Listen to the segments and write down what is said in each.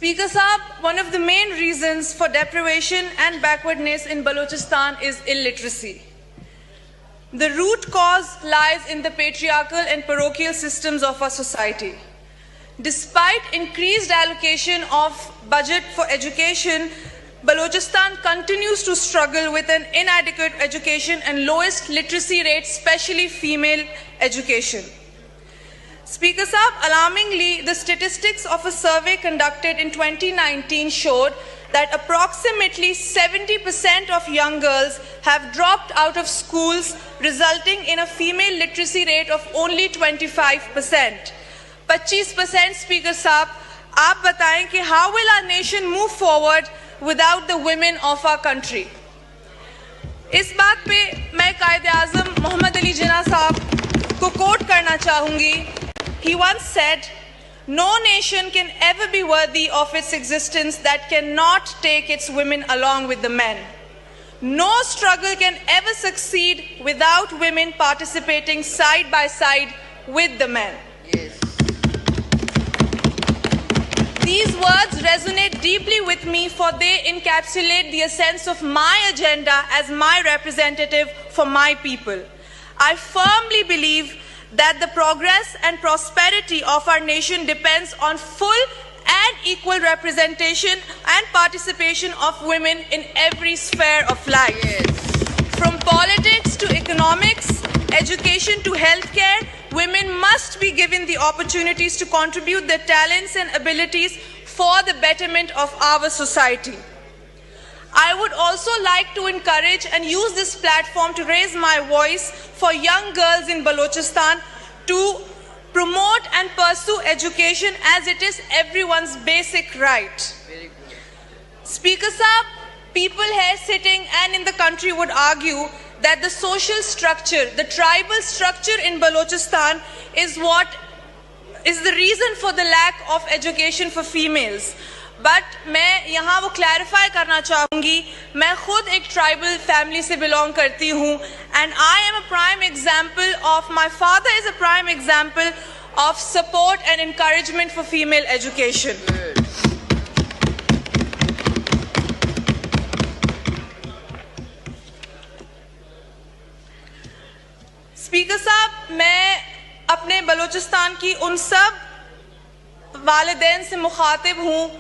Speaker Saab, one of the main reasons for deprivation and backwardness in Balochistan is illiteracy. The root cause lies in the patriarchal and parochial systems of our society. Despite increased allocation of budget for education, Balochistan continues to struggle with an inadequate education and lowest literacy rate, especially female education. Speaker Saab, alarmingly, the statistics of a survey conducted in 2019 showed that approximately 70% of young girls have dropped out of schools, resulting in a female literacy rate of only 25%. 25%, Speaker Saab, aap bataएं कि how will our nation move forward without the women of our country? इस बात पे मैं कायदे-आज़म मोहम्मद अली जिन्ना साहब को coat करना चाहूँगी. He once said, "No nation can ever be worthy of its existence that cannot take its women along with the men. No struggle can ever succeed without women participating side by side with the men." Yes. These words resonate deeply with me, for they encapsulate the essence of my agenda as my representative for my people. I firmly believe that the progress and prosperity of our nation depends on full and equal representation and participation of women in every sphere of life. Yes. From politics to economics, education to healthcare, women must be given the opportunities to contribute their talents and abilities for the betterment of our society. I would also like to encourage and use this platform to raise my voice for young girls in Balochistan to promote and pursue education, as it is everyone's basic right. Speaker Saab, people here sitting and in the country would argue that the social structure, the tribal structure in Balochistan is what is the reason for the lack of education for females. But मैं यहाँ वो clarify करना चाहूँगी, मैं खुद एक tribal family से belong करती हूँ, and I am a prime example of, my father is a prime example of support and encouragement for female education. Speaker साहब, मैं अपने बलूचिस्तान की उन सब वालिदैन से मुखातिब हूँ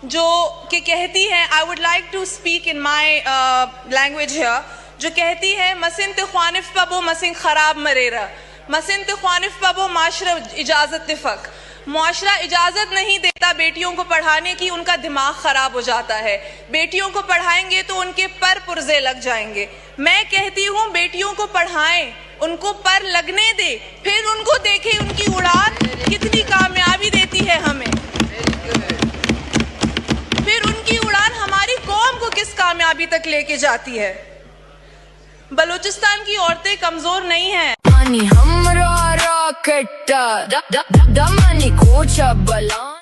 जो कि कहती हैं, I would like to speak in my language here, जो कहती है मसिंत ख्वानिफ पबो मसिंग खराब मरेरा, मसिंत ख्वानिफ पबो माशरा इजाज़त तिफक. मुआशरा इजाज़त नहीं देता बेटियों को पढ़ाने की, उनका दिमाग ख़राब हो जाता है. बेटियों को पढ़ाएंगे तो उनके पर पुर्जे लग जाएंगे. मैं कहती हूँ बेटियों को पढ़ाएं, उनको पर लगने दे, फिर उनको देखें उनकी उड़ान कितनी कामयाबी देती है हमें, फिर उनकी उड़ान हमारी कौम को किस कामयाबी तक लेके जाती है. बलूचिस्तान की औरतें कमजोर नहीं हैं.